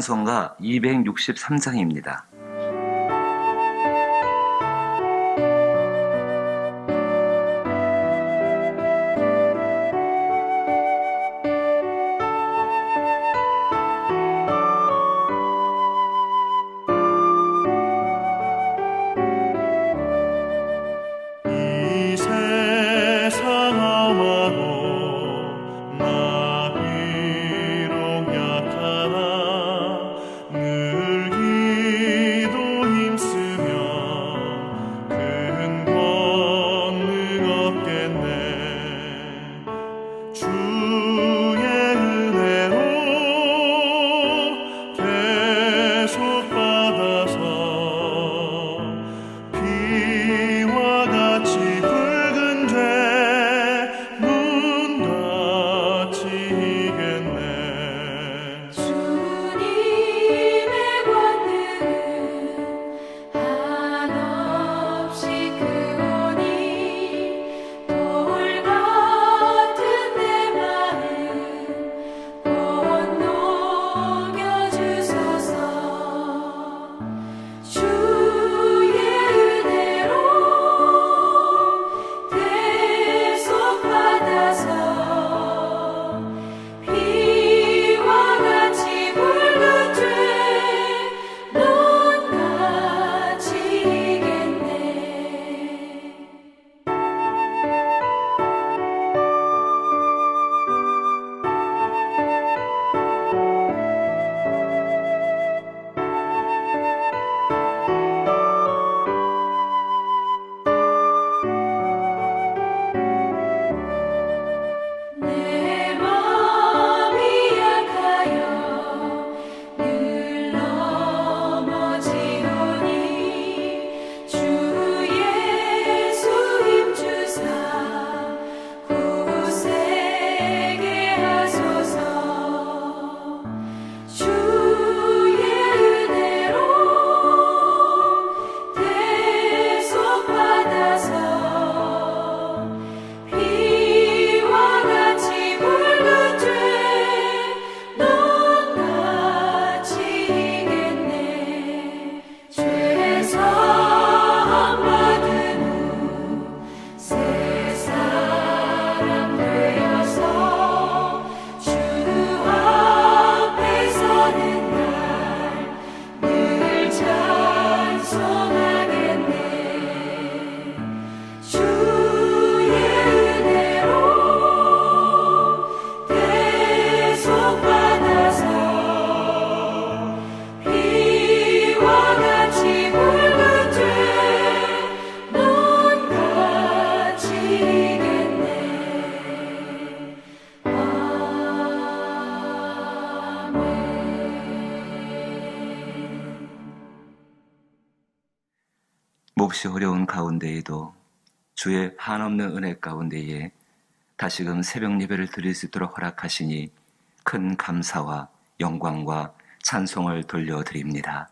찬송가 263장입니다. 몹시 어려운 가운데에도 주의 한없는 은혜 가운데에 다시금 새벽 예배를 드릴 수 있도록 허락하시니 큰 감사와 영광과 찬송을 돌려드립니다.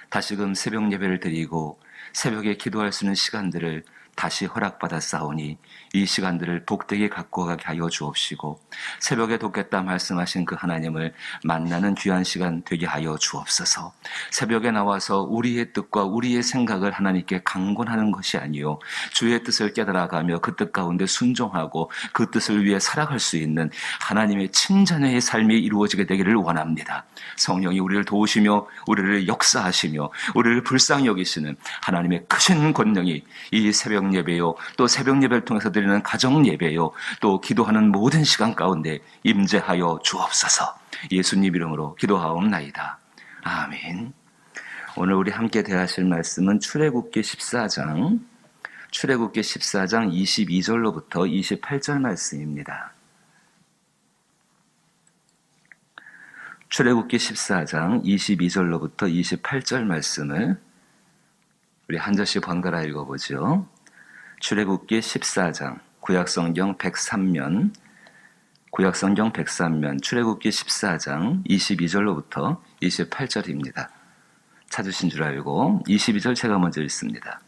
다시금 새벽 예배를 드리고 새벽에 기도할 수 있는 시간들을 다시 허락받았사오니 이 시간들을 복되게 갖고 가게 하여 주옵시고 새벽에 돕겠다 말씀하신 그 하나님을 만나는 귀한 시간 되게 하여 주옵소서. 새벽에 나와서 우리의 뜻과 우리의 생각을 하나님께 강권하는 것이 아니요 주의 뜻을 깨달아가며 그 뜻 가운데 순종하고 그 뜻을 위해 살아갈 수 있는 하나님의 친자녀의 삶이 이루어지게 되기를 원합니다. 성령이 우리를 도우시며 우리를 역사하시며 우리를 불쌍히 여기시는 하나님의 크신 권능이 이 새벽 예배요 또 새벽 예배를 통해서 드리는 가정 예배요 또 기도하는 모든 시간 가운데 임재하여 주옵소서. 예수님 이름으로 기도하옵나이다. 아멘. 오늘 우리 함께 대하실 말씀은 출애굽기 14장 22절로부터 28절 말씀입니다. 출애굽기 14장 22절로부터 28절 말씀을 우리 한 절씩 번갈아 읽어보죠. 출애굽기 14장 구약성경 103면 출애굽기 14장 22절로부터 28절입니다. 찾으신 줄 알고 22절 제가 먼저 읽습니다.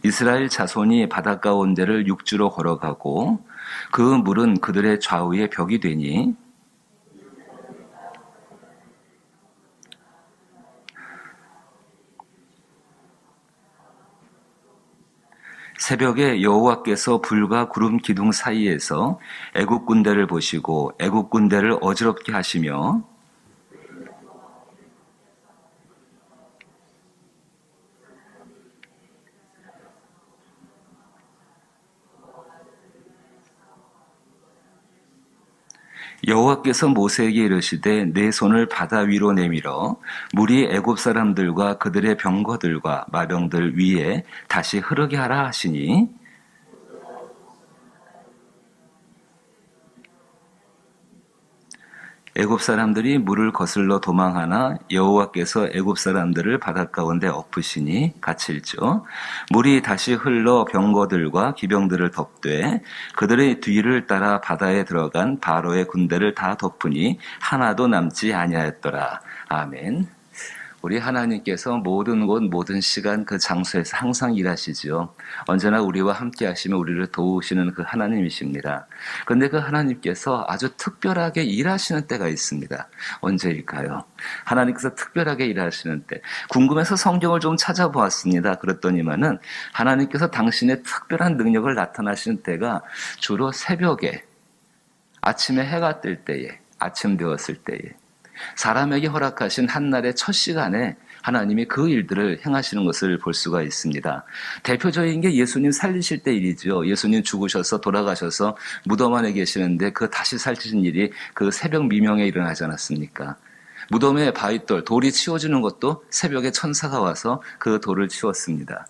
이스라엘 자손이 바닷가 온 데를 육지로 걸어가고 그 물은 그들의 좌우에 벽이 되니 새벽에 여호와께서 불과 구름 기둥 사이에서 애굽 군대를 보시고 애굽 군대를 어지럽게 하시며 여호와께서 모세에게 이르시되 내 손을 바다 위로 내밀어 물이 애굽 사람들과 그들의 병거들과 마병들 위에 다시 흐르게 하라 하시니 애굽 사람들이 물을 거슬러 도망하나 여호와께서 애굽 사람들을 바닷 가운데 엎으시니 같이 읽죠. 물이 다시 흘러 병거들과 기병들을 덮되 그들의 뒤를 따라 바다에 들어간 바로의 군대를 다 덮으니 하나도 남지 아니하였더라. 아멘. 우리 하나님께서 모든 곳, 모든 시간, 그 장소에서 항상 일하시지요. 언제나 우리와 함께 하시며 우리를 도우시는 그 하나님이십니다. 그런데 그 하나님께서 아주 특별하게 일하시는 때가 있습니다. 언제일까요? 하나님께서 특별하게 일하시는 때. 궁금해서 성경을 좀 찾아보았습니다. 그랬더니만은 하나님께서 당신의 특별한 능력을 나타나시는 때가 주로 새벽에, 아침에 해가 뜰 때에, 아침 되었을 때에, 사람에게 허락하신 한날의 첫 시간에 하나님이 그 일들을 행하시는 것을 볼 수가 있습니다. 대표적인 게 예수님 살리실 때 일이죠. 예수님 죽으셔서 돌아가셔서 무덤 안에 계시는데 그 다시 살리신 일이 그 새벽 미명에 일어나지 않았습니까? 무덤에 바위돌, 돌이 치워지는 것도 새벽에 천사가 와서 그 돌을 치웠습니다.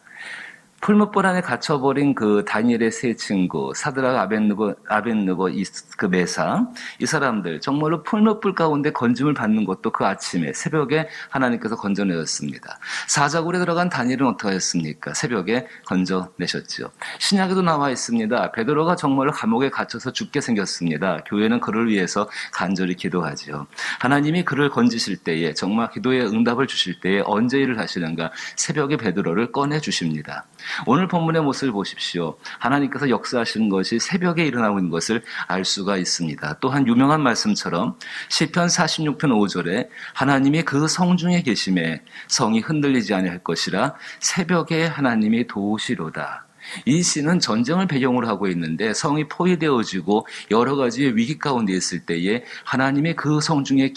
풀무불 안에 갇혀버린 그 다니엘의 세 친구, 사드락, 아벳느고 그 메사, 이 사람들 정말로 풀무불 가운데 건짐을 받는 것도 그 아침에 새벽에 하나님께서 건져내셨습니다. 사자굴에 들어간 다니엘은 어떻게 했습니까? 새벽에 건져내셨죠. 신약에도 나와 있습니다. 베드로가 정말로 감옥에 갇혀서 죽게 생겼습니다. 교회는 그를 위해서 간절히 기도하지요. 하나님이 그를 건지실 때에, 정말 기도의 응답을 주실 때에 언제 일을 하시는가? 새벽에 베드로를 꺼내 주십니다. 오늘 본문의 모습을 보십시오. 하나님께서 역사하시는 것이 새벽에 일어나고 있는 것을 알 수가 있습니다. 또한 유명한 말씀처럼 시편 46편 5절에 하나님이 그 성중에 계심에 성이 흔들리지 아니할 것이라 새벽에 하나님이 도우시로다. 이 시는 전쟁을 배경으로 하고 있는데 성이 포위되어지고 여러 가지의 위기 가운데 있을 때에 하나님이 그 성중에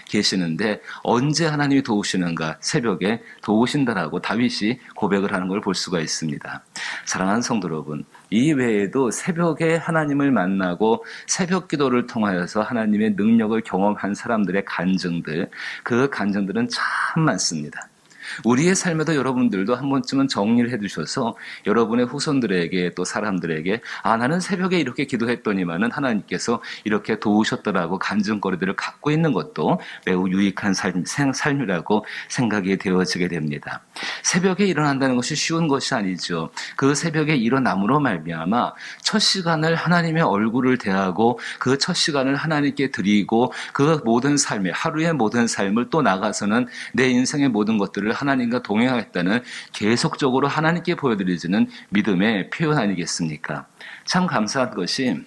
계시는데 언제 하나님이 도우시는가? 새벽에 도우신다라고 다윗이 고백을 하는 걸 볼 수가 있습니다. 사랑하는 성도 여러분, 이 외에도 새벽에 하나님을 만나고 새벽 기도를 통하여서 하나님의 능력을 경험한 사람들의 간증들, 그 간증들은 참 많습니다. 우리의 삶에도 여러분들도 한 번쯤은 정리를 해두셔서 여러분의 후손들에게 또 사람들에게 나는 새벽에 이렇게 기도했더니만은 하나님께서 이렇게 도우셨더라고 간증거리들을 갖고 있는 것도 매우 유익한 삶이라고 생각이 되어지게 됩니다. 새벽에 일어난다는 것이 쉬운 것이 아니죠. 그 새벽에 일어남으로 말미암아 첫 시간을 하나님의 얼굴을 대하고 그 첫 시간을 하나님께 드리고 그 모든 삶의 하루의 모든 삶을 또 나가서는 내 인생의 모든 것들을 하나님과 동행하겠다는 계속적으로 하나님께 보여드리지는 믿음의 표현 아니겠습니까? 참 감사한 것이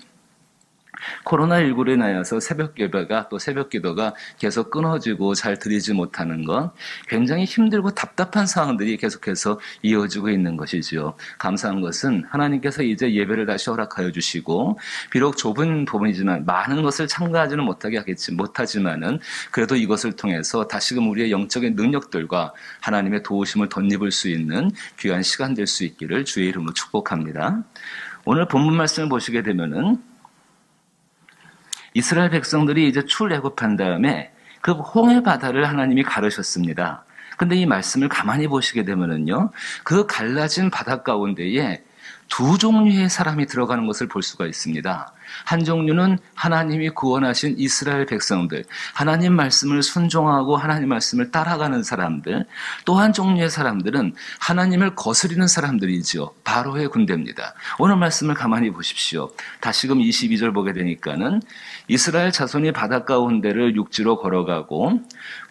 코로나19로 인하여서 새벽 예배가 또 새벽 기도가 계속 끊어지고 잘 드리지 못하는 건 굉장히 힘들고 답답한 상황들이 계속해서 이어지고 있는 것이지요. 감사한 것은 하나님께서 이제 예배를 다시 허락하여 주시고 비록 좁은 부분이지만 많은 것을 참가하지는 못하지만은 그래도 이것을 통해서 다시금 우리의 영적인 능력들과 하나님의 도우심을 덧입을 수 있는 귀한 시간 될 수 있기를 주의 이름으로 축복합니다. 오늘 본문 말씀을 보시게 되면은 이스라엘 백성들이 이제 출애굽한 다음에 그 홍해 바다를 하나님이 가르셨습니다. 근데 이 말씀을 가만히 보시게 되면은요, 그 갈라진 바다 가운데에 두 종류의 사람이 들어가는 것을 볼 수가 있습니다. 한 종류는 하나님이 구원하신 이스라엘 백성들, 하나님 말씀을 순종하고 하나님 말씀을 따라가는 사람들, 또 한 종류의 사람들은 하나님을 거스리는 사람들이죠. 바로의 군대입니다. 오늘 말씀을 가만히 보십시오. 다시금 22절 보게 되니까는 이스라엘 자손이 바다 가운데를 육지로 걸어가고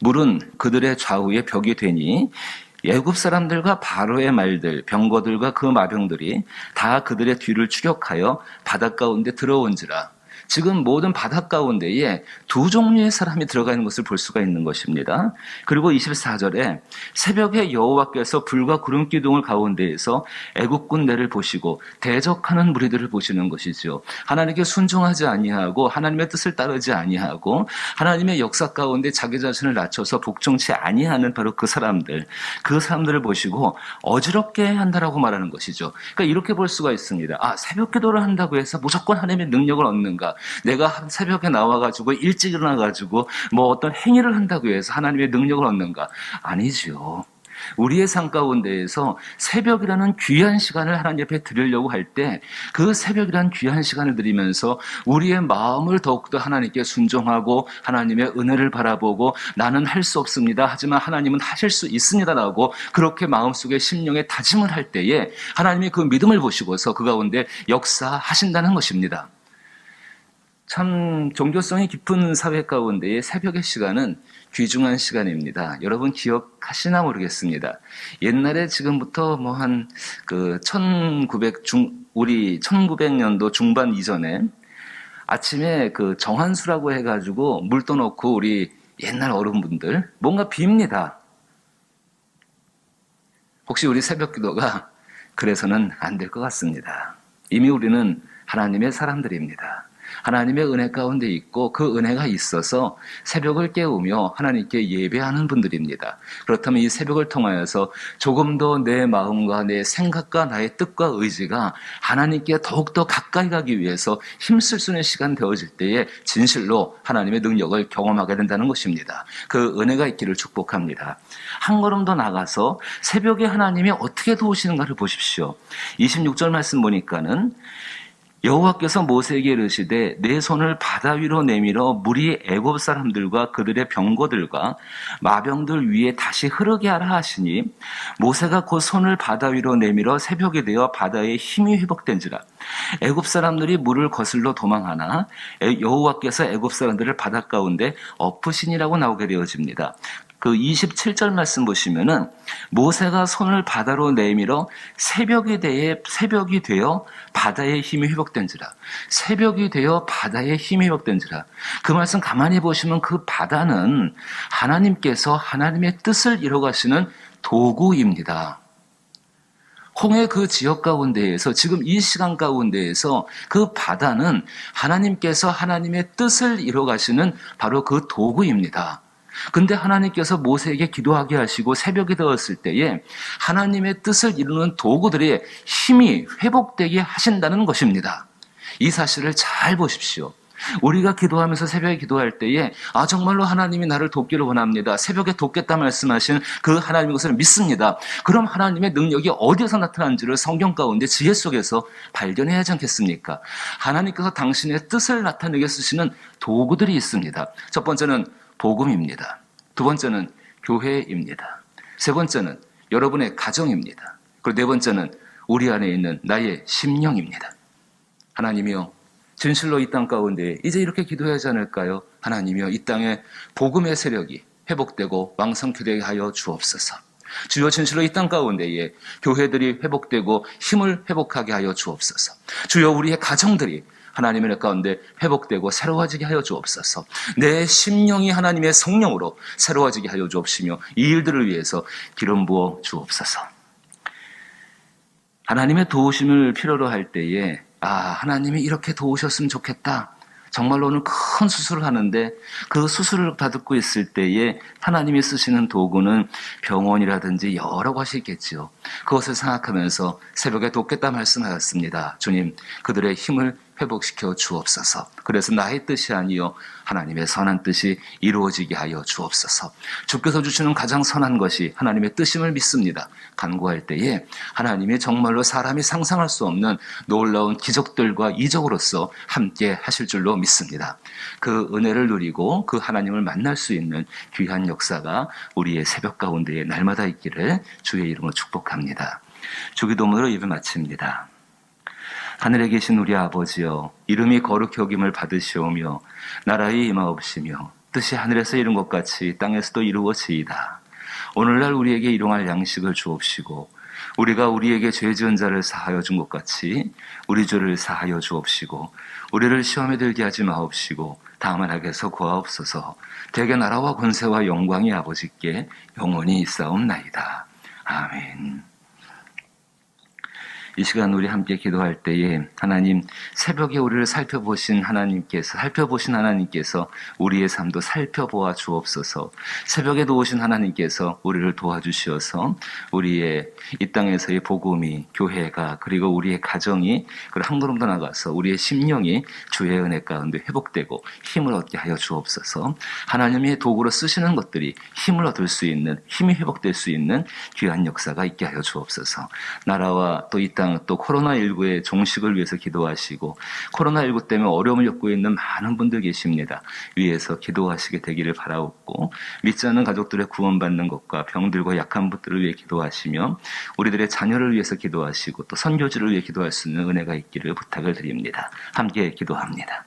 물은 그들의 좌우에 벽이 되니 애굽 사람들과 바로의 말들, 병거들과 그 마병들이 다 그들의 뒤를 추격하여 바닷 가운데 들어온지라. 지금 모든 바닷 가운데에 두 종류의 사람이 들어가 있는 것을 볼 수가 있는 것입니다. 그리고 24절에 새벽에 여호와께서 불과 구름 기둥을 가운데에서 애굽군 내를 보시고 대적하는 무리들을 보시는 것이죠. 하나님께 순종하지 아니하고 하나님의 뜻을 따르지 아니하고 하나님의 역사 가운데 자기 자신을 낮춰서 복종치 아니하는 바로 그 사람들을 보시고 어지럽게 한다라고 말하는 것이죠. 그러니까 이렇게 볼 수가 있습니다. 새벽 기도를 한다고 해서 무조건 하나님의 능력을 얻는가? 내가 새벽에 나와가지고 일찍 일어나가지고 뭐 어떤 행위를 한다고 해서 하나님의 능력을 얻는가? 아니죠. 우리의 삶 가운데에서 새벽이라는 귀한 시간을 하나님 앞에 드리려고 할 때 그 새벽이라는 귀한 시간을 드리면서 우리의 마음을 더욱더 하나님께 순종하고 하나님의 은혜를 바라보고 나는 할 수 없습니다. 하지만 하나님은 하실 수 있습니다라고 그렇게 마음속에 심령에 다짐을 할 때에 하나님이 그 믿음을 보시고서 그 가운데 역사하신다는 것입니다. 참 종교성이 깊은 사회 가운데의 새벽의 시간은 귀중한 시간입니다. 여러분 기억하시나 모르겠습니다. 옛날에 지금부터 우리 1900년도 중반 이전에 아침에 그 정한수라고 해가지고 물 떠놓고 우리 옛날 어른분들 뭔가 빕니다. 혹시 우리 새벽 기도가 그래서는 안 될 것 같습니다. 이미 우리는 하나님의 사람들입니다. 하나님의 은혜 가운데 있고 그 은혜가 있어서 새벽을 깨우며 하나님께 예배하는 분들입니다. 그렇다면 이 새벽을 통하여서 조금 더 내 마음과 내 생각과 나의 뜻과 의지가 하나님께 더욱더 가까이 가기 위해서 힘쓸 수 있는 시간 되어질 때에 진실로 하나님의 능력을 경험하게 된다는 것입니다. 그 은혜가 있기를 축복합니다. 한 걸음 더 나가서 새벽에 하나님이 어떻게 도우시는가를 보십시오. 26절 말씀 보니까는 여호와께서 모세에게 이르시되 내 손을 바다 위로 내밀어 물이 애굽 사람들과 그들의 병거들과 마병들 위에 다시 흐르게 하라 하시니 모세가 곧 손을 바다 위로 내밀어 새벽이 되어 바다의 힘이 회복된지라. 애굽 사람들이 물을 거슬러 도망하나 여호와께서 애굽 사람들을 바다 가운데 엎으시니라고 나오게 되어집니다. 그 27절 말씀 보시면은 모세가 손을 바다로 내밀어 새벽이 되어 바다의 힘이 회복된지라. 새벽이 되어 바다의 힘이 회복된지라. 그 말씀 가만히 보시면 그 바다는 하나님께서 하나님의 뜻을 이뤄가시는 도구입니다. 홍해 그 지역 가운데에서 지금 이 시간 가운데에서 그 바다는 하나님께서 하나님의 뜻을 이뤄가시는 바로 그 도구입니다. 근데 하나님께서 모세에게 기도하게 하시고 새벽이 되었을 때에 하나님의 뜻을 이루는 도구들의 힘이 회복되게 하신다는 것입니다. 이 사실을 잘 보십시오. 우리가 기도하면서 새벽에 기도할 때에 정말로 하나님이 나를 돕기를 원합니다. 새벽에 돕겠다 말씀하신 그 하나님의 것을 믿습니다. 그럼 하나님의 능력이 어디에서 나타난지를 성경 가운데 지혜 속에서 발견해야 하지 않겠습니까? 하나님께서 당신의 뜻을 나타내게 쓰시는 도구들이 있습니다. 첫 번째는 복음입니다. 두 번째는 교회입니다. 세 번째는 여러분의 가정입니다. 그리고 네 번째는 우리 안에 있는 나의 심령입니다. 하나님이여, 진실로 이 땅 가운데 이제 이렇게 기도해야 하지 않을까요? 하나님이여, 이 땅에 복음의 세력이 회복되고 왕성케 되게 하여 주옵소서. 주여, 진실로 이 땅 가운데에 교회들이 회복되고 힘을 회복하게 하여 주옵소서. 주여, 우리의 가정들이 하나님의 은혜 가운데 회복되고 새로워지게 하여 주옵소서. 내 심령이 하나님의 성령으로 새로워지게 하여 주옵시며 이 일들을 위해서 기름 부어 주옵소서. 하나님의 도우심을 필요로 할 때에 하나님이 이렇게 도우셨으면 좋겠다. 정말로 오늘 큰 수술을 하는데 그 수술을 받고 있을 때에 하나님이 쓰시는 도구는 병원이라든지 여러 것이 있겠지요. 그것을 생각하면서 새벽에 돕겠다 말씀하였습니다. 주님, 그들의 힘을 회복시켜 주옵소서. 그래서 나의 뜻이 아니요 하나님의 선한 뜻이 이루어지게 하여 주옵소서. 주께서 주시는 가장 선한 것이 하나님의 뜻임을 믿습니다. 간구할 때에 하나님이 정말로 사람이 상상할 수 없는 놀라운 기적들과 이적으로서 함께 하실 줄로 믿습니다. 그 은혜를 누리고 그 하나님을 만날 수 있는 귀한 역사가 우리의 새벽 가운데에 날마다 있기를 주의 이름으로 축복합니다. 주기도문으로 예배 마칩니다. 하늘에 계신 우리 아버지여, 이름이 거룩히 여김을 받으시오며 나라의 임하옵시며 뜻이 하늘에서 이룬 것 같이 땅에서도 이루어지이다. 오늘날 우리에게 일용할 양식을 주옵시고 우리가 우리에게 죄 지은 자를 사하여 준 것 같이 우리 죄를 사하여 주옵시고 우리를 시험에 들게 하지 마옵시고 다만 악에서 구하옵소서. 대개 나라와 권세와 영광이 아버지께 영원히 있사옵나이다. 아멘. 이 시간 우리 함께 기도할 때에 하나님, 새벽에 우리를 살펴보신 하나님께서 우리의 삶도 살펴보아 주옵소서. 새벽에도 오신 하나님께서 우리를 도와주시어서 우리의 이 땅에서의 복음이, 교회가, 그리고 우리의 가정이 한 걸음 더 나가서 우리의 심령이 주의 은혜 가운데 회복되고 힘을 얻게 하여 주옵소서. 하나님의 도구로 쓰시는 것들이 힘을 얻을 수 있는, 힘이 회복될 수 있는 귀한 역사가 있게 하여 주옵소서. 나라와 또 이 땅, 또 코로나19의 종식을 위해서 기도하시고 코로나19 때문에 어려움을 겪고 있는 많은 분들 계십니다. 위에서 기도하시게 되기를 바라옵고 믿지 않는 가족들의 구원받는 것과 병들고 약한 분들을 위해 기도하시며 우리들의 자녀를 위해서 기도하시고 또 선교지를 위해 기도할 수 있는 은혜가 있기를 부탁을 드립니다. 함께 기도합니다.